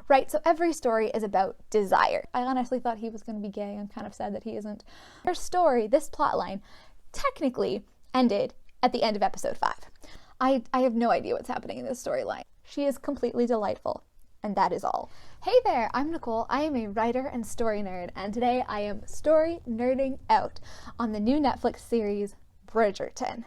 right? So every story is about desire. I honestly thought he was going to be gay. I'm kind of sad that he isn't. Her story, this plotline, technically ended at the end of episode 5. I have no idea what's happening in this storyline. She is completely delightful, and that is all. Hey there, I'm Nicole. I am a writer and story nerd, and today I am story nerding out on the new Netflix series, Bridgerton.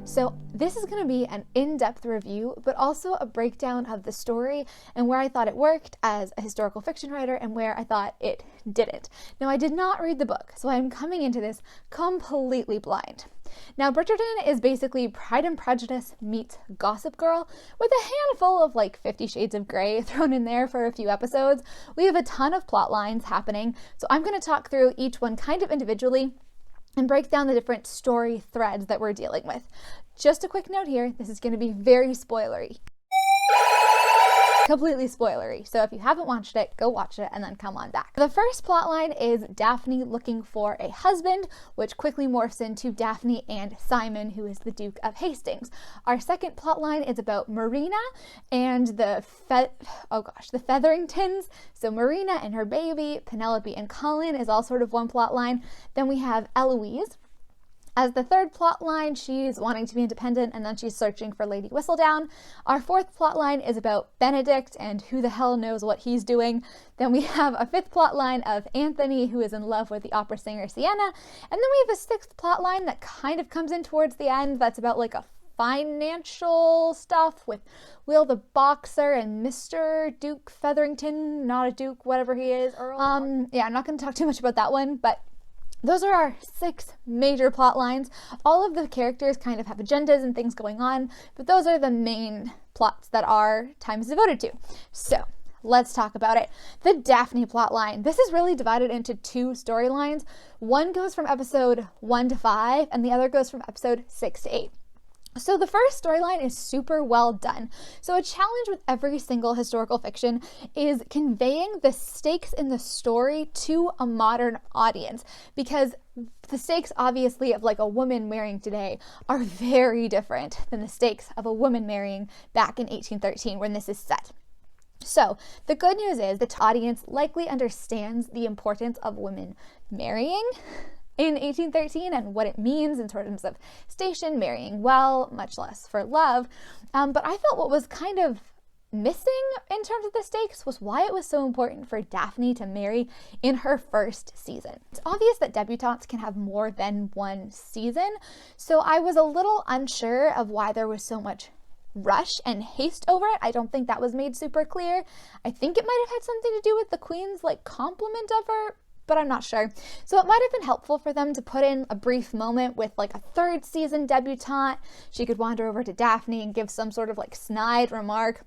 So this is going to be an in-depth review, but also a breakdown of the story and where I thought it worked as a historical fiction writer and where I thought it didn't. Now, I did not read the book, so I'm coming into this completely blind. Now, Bridgerton is basically Pride and Prejudice meets Gossip Girl with a handful of like 50 Shades of Grey thrown in there for a few episodes. We have a ton of plot lines happening, so I'm going to talk through each one kind of individually and break down the different story threads that we're dealing with. Just a quick note here, this is going to be very spoilery. Completely spoilery. So if you haven't watched it, go watch it and then come on back. The first plotline is Daphne looking for a husband, which quickly morphs into Daphne and Simon, who is the Duke of Hastings. Our second plotline is about Marina and the Featheringtons. So Marina and her baby, Penelope and Colin, is all sort of one plotline. Then we have Eloise. As the third plot line, she's wanting to be independent and then she's searching for Lady Whistledown. Our fourth plot line is about Benedict and who the hell knows what he's doing. Then we have a fifth plot line of Anthony, who is in love with the opera singer Sienna. And then we have a sixth plot line that kind of comes in towards the end that's about like a financial stuff with Will the Boxer and Mr. Duke Featherington, not a Duke, whatever he is. Yeah, I'm not going to talk too much about that one, but those are our 6 major plot lines. All of the characters kind of have agendas and things going on, but those are the main plots that our time is devoted to. So let's talk about it. The Daphne plot line. This is really divided into 2 storylines. One goes from episode 1 to 5, and the other goes from episode 6 to 8. So the first storyline is super well done. So a challenge with every single historical fiction is conveying the stakes in the story to a modern audience, because the stakes obviously of like a woman marrying today are very different than the stakes of a woman marrying back in 1813 when this is set. So the good news is the audience likely understands the importance of women marrying in 1813 and what it means in terms of station, marrying well, much less for love. But I felt what was kind of missing in terms of the stakes was why it was so important for Daphne to marry in her first season. It's obvious that debutantes can have more than one season, so I was a little unsure of why there was so much rush and haste over it. I don't think that was made super clear. I think it might have had something to do with the Queen's like compliment of her, but I'm not sure. So it might have been helpful for them to put in a brief moment with like a third season debutante. She could wander over to Daphne and give some sort of like snide remark,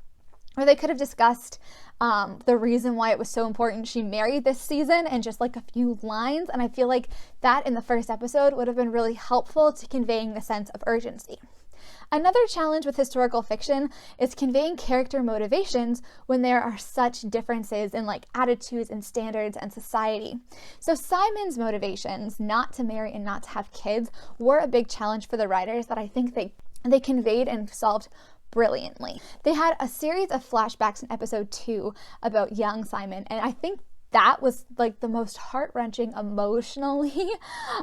or they could have discussed the reason why it was so important she married this season in just like a few lines. And I feel like that in the first episode would have been really helpful to conveying the sense of urgency. Another challenge with historical fiction is conveying character motivations when there are such differences in like attitudes and standards and society. So Simon's motivations not to marry and not to have kids were a big challenge for the writers that I think they conveyed and solved brilliantly. They had a series of flashbacks in episode 2 about young Simon, and I think that was like the most heart-wrenching emotionally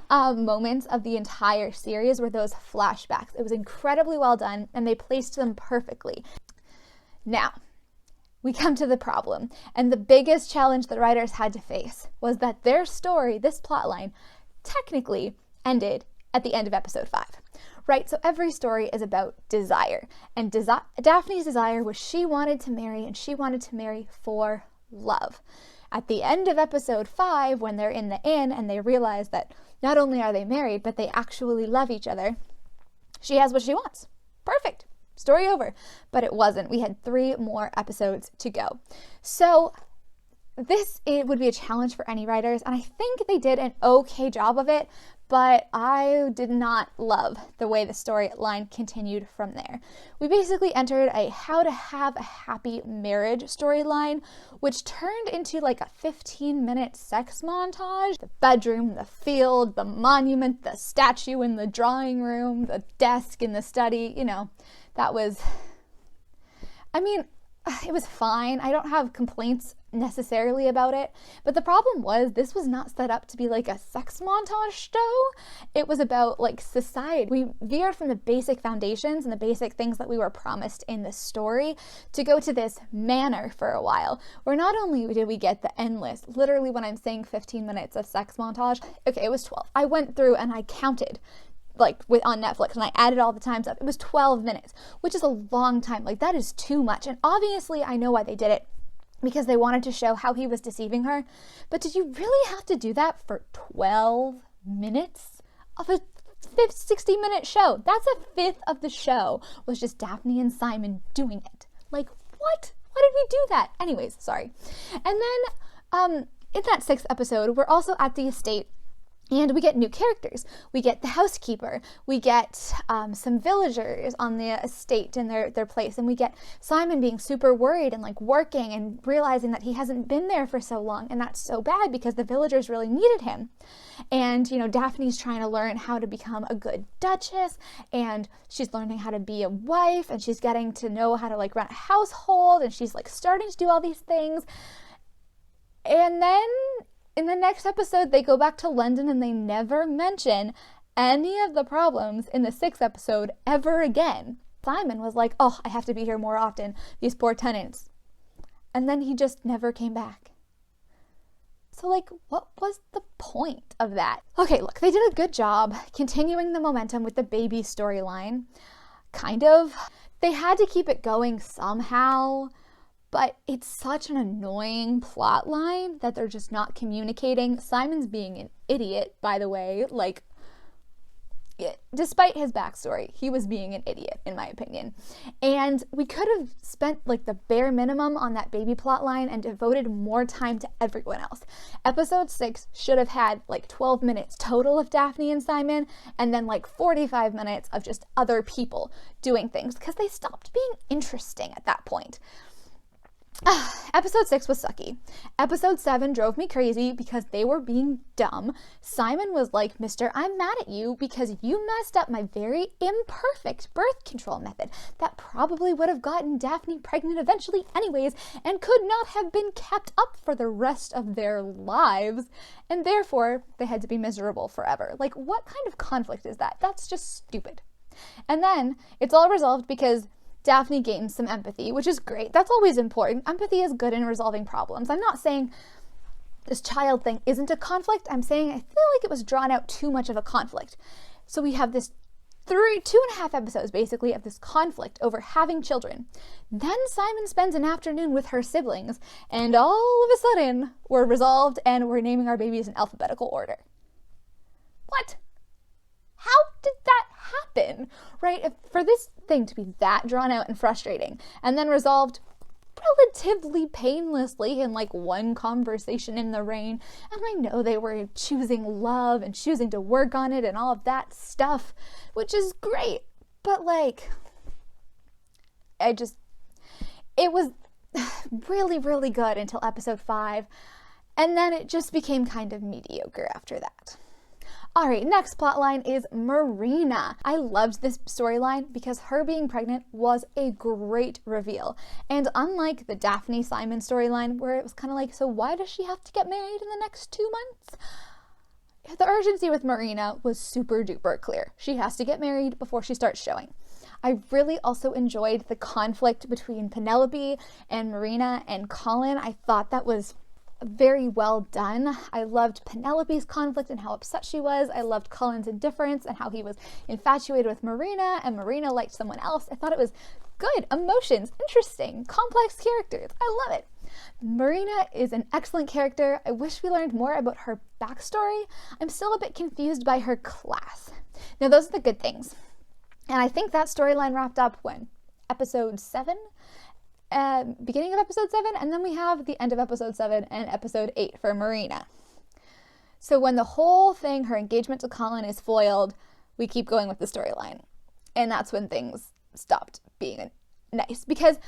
moments of the entire series were those flashbacks. It was incredibly well done and they placed them perfectly. Now, we come to the problem, and the biggest challenge the writers had to face was that their story, this plotline, technically ended at the end of episode 5. Right, so every story is about desire, and Daphne's desire was she wanted to marry, and she wanted to marry for love. At the end of episode 5, when they're in the inn and they realize that not only are they married, but they actually love each other, she has what she wants. Perfect. Story over. But it wasn't. We had 3 more episodes to go. So it would be a challenge for any writers, and I think they did an okay job of it, but I did not love the way the storyline continued from there. We basically entered a how to have a happy marriage storyline, which turned into like a 15-minute sex montage. The bedroom, the field, the monument, the statue in the drawing room, the desk in the study, you know, that was, I mean, it was fine. I don't have complaints necessarily about it, but the problem was this was not set up to be like a sex montage show. It was about like society. We veered from the basic foundations and the basic things that we were promised in the story to go to this manor for a while, where not only did we get the endless, literally when I'm saying 15 minutes of sex montage, okay, it was 12. I went through and I counted on Netflix, and I added all the times up. It was 12 minutes, which is a long time. Like, that is too much. And obviously I know why they did it, because they wanted to show how he was deceiving her. But did you really have to do that for 12 minutes of a 60-minute show? That's a fifth of the show was just Daphne and Simon doing it. Like, what? Why did we do that? Anyways, sorry. And then in that 6th episode, we're also at the estate, and we get new characters. We get the housekeeper. We get some villagers on the estate in their place. And we get Simon being super worried and like working and realizing that he hasn't been there for so long. And that's so bad because the villagers really needed him. And, you know, Daphne's trying to learn how to become a good duchess. And she's learning how to be a wife. And she's getting to know how to like run a household. And she's like starting to do all these things. And then in the next episode, they go back to London and they never mention any of the problems in the 6th episode ever again. Simon was like, oh, I have to be here more often, these poor tenants. And then he just never came back. So, like, what was the point of that? Okay, look, they did a good job continuing the momentum with the baby storyline. Kind of. They had to keep it going somehow. But it's such an annoying plot line that they're just not communicating. Simon's being an idiot, by the way. Like, despite his backstory, he was being an idiot, in my opinion. And we could have spent, like, the bare minimum on that baby plot line and devoted more time to everyone else. Episode 6 should have had, like, 12 minutes total of Daphne and Simon, and then, like, 45 minutes of just other people doing things, because they stopped being interesting at that point. Episode 6 was sucky. Episode 7 drove me crazy because they were being dumb. Simon was like, Mister, I'm mad at you because you messed up my very imperfect birth control method that probably would have gotten Daphne pregnant eventually anyways and could not have been kept up for the rest of their lives, and therefore they had to be miserable forever. Like, what kind of conflict is that? That's just stupid. And then it's all resolved because Daphne gains some empathy, which is great. That's always important. Empathy is good in resolving problems. I'm not saying this child thing isn't a conflict. I'm saying I feel like it was drawn out too much of a conflict. So we have this 2.5 episodes basically of this conflict over having children. Then Simon spends an afternoon with her siblings, and all of a sudden we're resolved and we're naming our babies in alphabetical order. What? How did that happen, right? For this thing to be that drawn out and frustrating and then resolved relatively painlessly in like one conversation in the rain. And I know they were choosing love and choosing to work on it and all of that stuff, which is great. But like, it was really, really good until episode 5. And then it just became kind of mediocre after that. All right, next plotline is Marina. I loved this storyline because her being pregnant was a great reveal. And unlike the Daphne Simon storyline where it was kind of like, so why does she have to get married in the next 2 months? The urgency with Marina was super duper clear. She has to get married before she starts showing. I really also enjoyed the conflict between Penelope and Marina and Colin. I thought that was very well done. I loved Penelope's conflict and how upset she was. I loved Colin's indifference and how he was infatuated with Marina and Marina liked someone else. I thought it was good. Emotions, interesting, complex characters. I love it. Marina is an excellent character. I wish we learned more about her backstory. I'm still a bit confused by her class. Now, those are the good things. And I think that storyline wrapped up when? Episode 7? Beginning of episode 7, and then we have the end of episode 7 and episode 8 for Marina. So when the whole thing, her engagement to Colin, is foiled, we keep going with the storyline. And that's when things stopped being nice. Because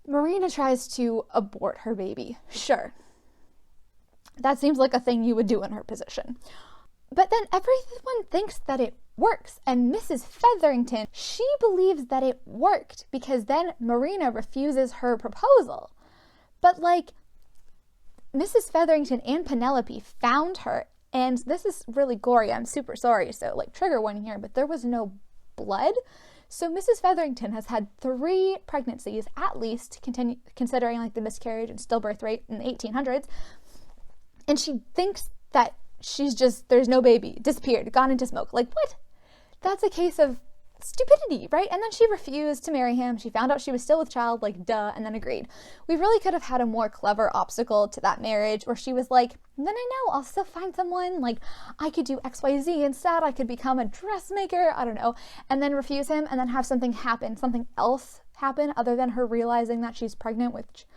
Marina tries to abort her baby. Sure. That seems like a thing you would do in her position. But then everyone thinks that it works. And Mrs. Featherington, she believes that it worked because then Marina refuses her proposal. But like, Mrs. Featherington and Penelope found her, and this is really gory, I'm super sorry, so like trigger warning here, but there was no blood. So Mrs. Featherington has had 3 pregnancies at least, considering like the miscarriage and stillbirth rate in the 1800s, and she thinks that there's no baby, disappeared, gone into smoke. Like, what? That's a case of stupidity, right? And then she refused to marry him. She found out she was still with child, like, duh, and then agreed. We really could have had a more clever obstacle to that marriage where she was like, then I know, I'll still find someone, like, I could do XYZ instead, I could become a dressmaker, I don't know, and then refuse him and then have something else happen other than her realizing that she's pregnant, which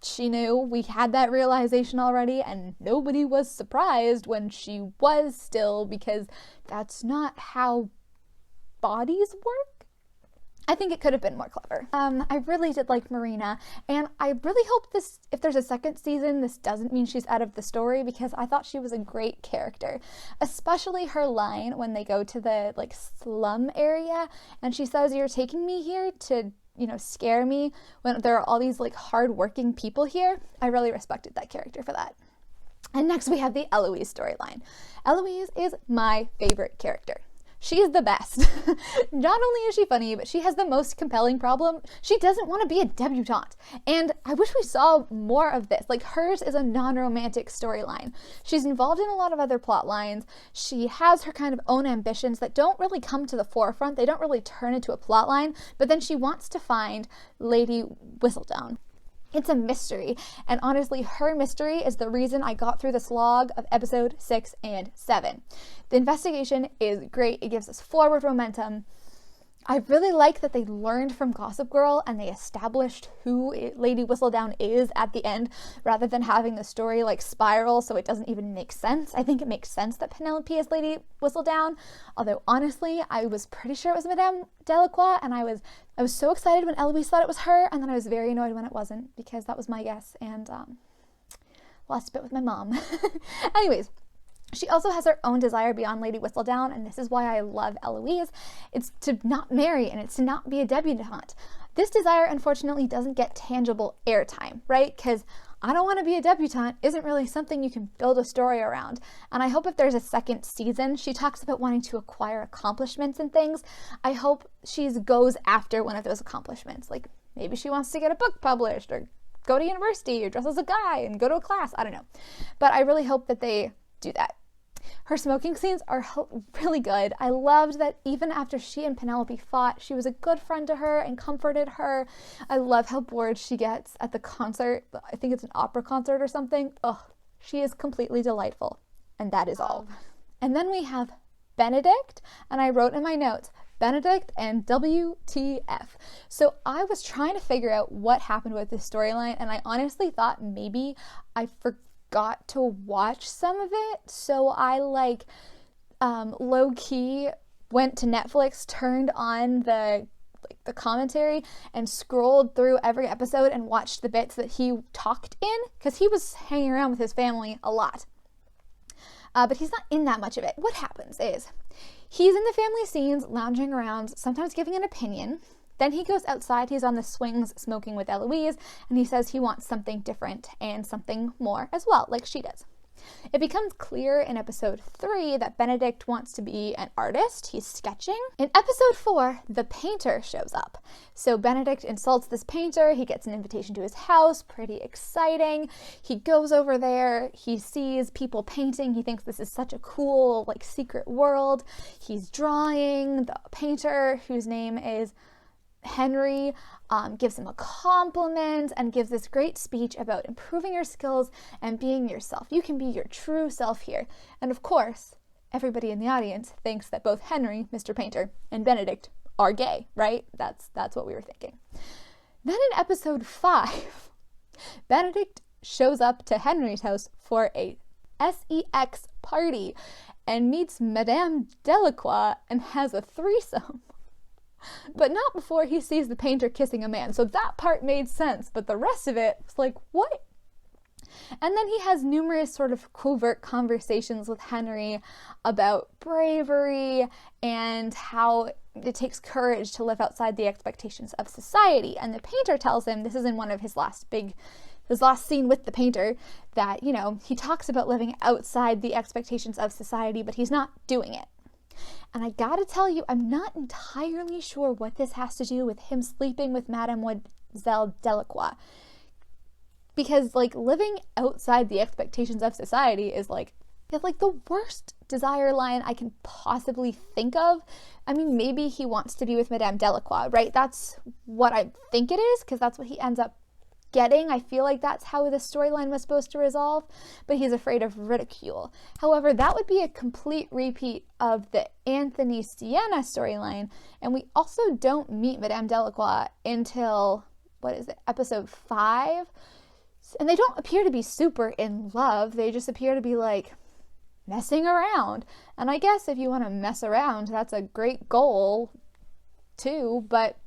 she knew. We had that realization already, and nobody was surprised when she was still, because that's not how bodies work. I think it could have been more clever. I really did like Marina, and I really hope if there's a second season, this doesn't mean she's out of the story, because I thought she was a great character, especially her line when they go to the like slum area, and she says, "You're taking me here to, scare me when there are all these like hardworking people here." I really respected that character for that. And next we have the Eloise storyline. Eloise is my favorite character. She is the best. Not only is she funny, but she has the most compelling problem. She doesn't want to be a debutante. And I wish we saw more of this. Like, hers is a non-romantic storyline. She's involved in a lot of other plot lines. She has her kind of own ambitions that don't really come to the forefront. They don't really turn into a plot line. But then she wants to find Lady Whistledown. It's a mystery, and honestly, her mystery is the reason I got through the slog of episode 6 and 7. The investigation is great. It gives us forward momentum. I really like that they learned from Gossip Girl and they established who Lady Whistledown is at the end, rather than having the story like spiral so it doesn't even make sense. I think it makes sense that Penelope is Lady Whistledown, although honestly I was pretty sure it was Madame Delacroix, and I was so excited when Eloise thought it was her, and then I was very annoyed when it wasn't, because that was my guess, and lost a bit with my mom. Anyways, she also has her own desire beyond Lady Whistledown, and this is why I love Eloise. It's to not marry, and it's to not be a debutante. This desire, unfortunately, doesn't get tangible airtime, right? Because I don't want to be a debutante isn't really something you can build a story around. And I hope if there's a second season, she talks about wanting to acquire accomplishments and things. I hope she goes after one of those accomplishments. Like, maybe she wants to get a book published, or go to university, or dress as a guy and go to a class. I don't know. But I really hope that they do that. Her smoking scenes are really good. I loved that even after she and Penelope fought, she was a good friend to her and comforted her. I love how bored she gets at the concert. I think it's an opera concert or something. Ugh, she is completely delightful. And that is all. And then we have Benedict, and I wrote in my notes, Benedict and WTF. So I was trying to figure out what happened with this storyline, and I honestly thought maybe I forgot to watch some of it, so I low-key went to Netflix, turned on the commentary, and scrolled through every episode and watched the bits that he talked in, because he was hanging around with his family a lot. But he's not in that much of it. What happens is he's in the family scenes, lounging around, sometimes giving an opinion. Then he goes outside, he's on the swings smoking with Eloise, and he says he wants something different and something more as well, like she does. It becomes clear in episode 3 that Benedict wants to be an artist. He's sketching. In episode 4, the painter shows up. So Benedict insults this painter. He gets an invitation to his house. Pretty exciting. He goes over there. He sees people painting. He thinks this is such a cool, secret world. He's drawing. The painter, whose name is Henry, gives him a compliment and gives this great speech about improving your skills and being yourself. You can be your true self here. And of course, everybody in the audience thinks that both Henry, Mr. Painter, and Benedict are gay, right? That's what we were thinking. Then in episode 5, Benedict shows up to Henry's house for a sex party and meets Madame Delacroix and has a threesome. But not before he sees the painter kissing a man. So that part made sense, but the rest of it was like, what? And then he has numerous sort of covert conversations with Henry about bravery and how it takes courage to live outside the expectations of society. And the painter tells him, this is in one of his last scene with the painter, that, you know, he talks about living outside the expectations of society, but he's not doing it. And I gotta tell you, I'm not entirely sure what this has to do with him sleeping with Mademoiselle Delacroix. Because, like, living outside the expectations of society is like the worst desire line I can possibly think of. I mean, maybe he wants to be with Madame Delacroix, right? That's what I think it is, because that's what he ends up getting. I feel like that's how the storyline was supposed to resolve, but he's afraid of ridicule. However, that would be a complete repeat of the Anthony Sienna storyline, and we also don't meet Madame Delacroix until, episode 5? And they don't appear to be super in love. They just appear to be, like, messing around. And I guess if you want to mess around, that's a great goal, too, but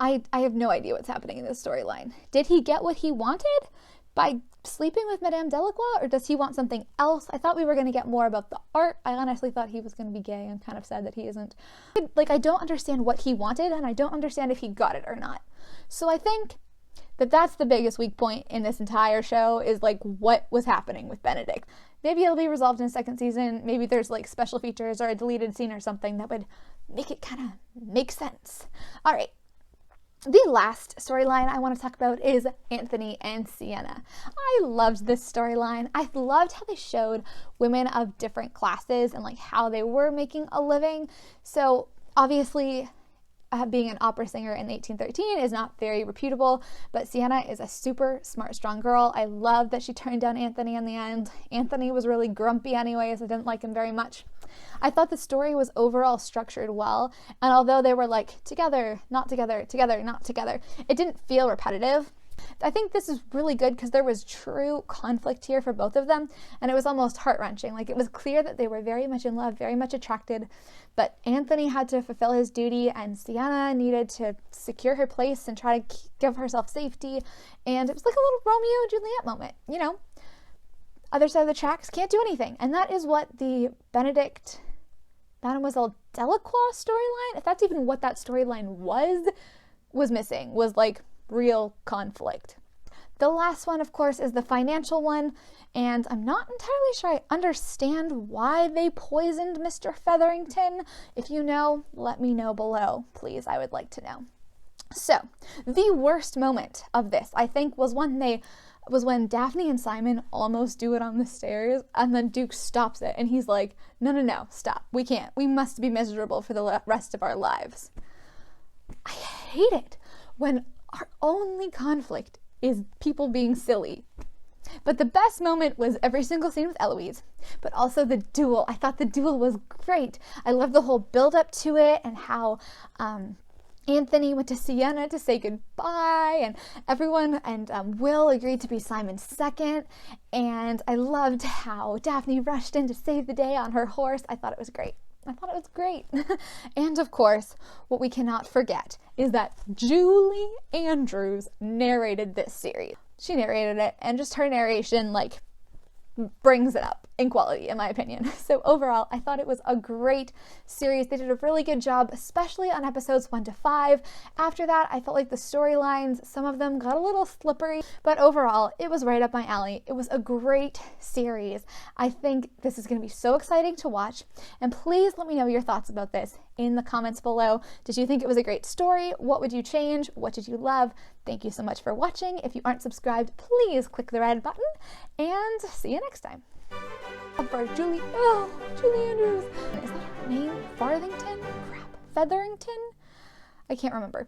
I have no idea what's happening in this storyline. Did he get what he wanted by sleeping with Madame Delacroix, or does he want something else? I thought we were going to get more about the art. I honestly thought he was going to be gay. I'm kind of sad that he isn't. Like, I don't understand what he wanted, and I don't understand if he got it or not. So I think that that's the biggest weak point in this entire show, is, like, what was happening with Benedict. Maybe it'll be resolved in the second season. Maybe there's, like, special features or a deleted scene or something that would make it kind of make sense. All right. The last storyline I want to talk about is Anthony and Sienna. I loved this storyline. I loved how they showed women of different classes and, like, how they were making a living. So obviously, being an opera singer in 1813 is not very reputable, but Sienna is a super smart, strong girl. I love that she turned down Anthony in the end. Anthony was really grumpy anyways. I didn't like him very much. I thought the story was overall structured well, and although they were, like, together, not together, together, not together, it didn't feel repetitive. I think this is really good because there was true conflict here for both of them, and it was almost heart-wrenching. Like, it was clear that they were very much in love, very much attracted, but Anthony had to fulfill his duty, and Sienna needed to secure her place and try to give herself safety, and it was like a little Romeo and Juliet moment, you know? Other side of the tracks, can't do anything, and that is what the Benedict Mademoiselle Delacroix storyline, if that's even what that storyline was missing, was, like, real conflict. The last one, of course, is the financial one, and I'm not entirely sure I understand why they poisoned Mr. Featherington. If you know, let me know below, please. I would like to know. So, the worst moment of this, I think, was when Daphne and Simon almost do it on the stairs, and then Duke stops it, and he's like, no, stop. We can't. We must be miserable for the rest of our lives. I hate it when our only conflict is people being silly. But the best moment was every single scene with Eloise, but also the duel. I thought the duel was great. I loved the whole build up to it, and how Anthony went to Sienna to say goodbye, and everyone, and Will agreed to be Simon's second, and I loved how Daphne rushed in to save the day on her horse. I thought it was great. And of course, what we cannot forget is that Julie Andrews narrated this series. She narrated it, and just her narration, like, brings it up in quality, in my opinion. So overall, I thought it was a great series. They did a really good job, especially on episodes 1 to 5. After that, I felt like the storylines, some of them got a little slippery, but overall, it was right up my alley. It was a great series. I think this is going to be so exciting to watch, and please let me know your thoughts about this in the comments below. Did you think it was a great story? What would you change? What did you love? Thank you so much for watching. If you aren't subscribed, please click the red button, and see you next time. For Julie Andrews. Is that her name? Farthington? Crap. Featherington? I can't remember.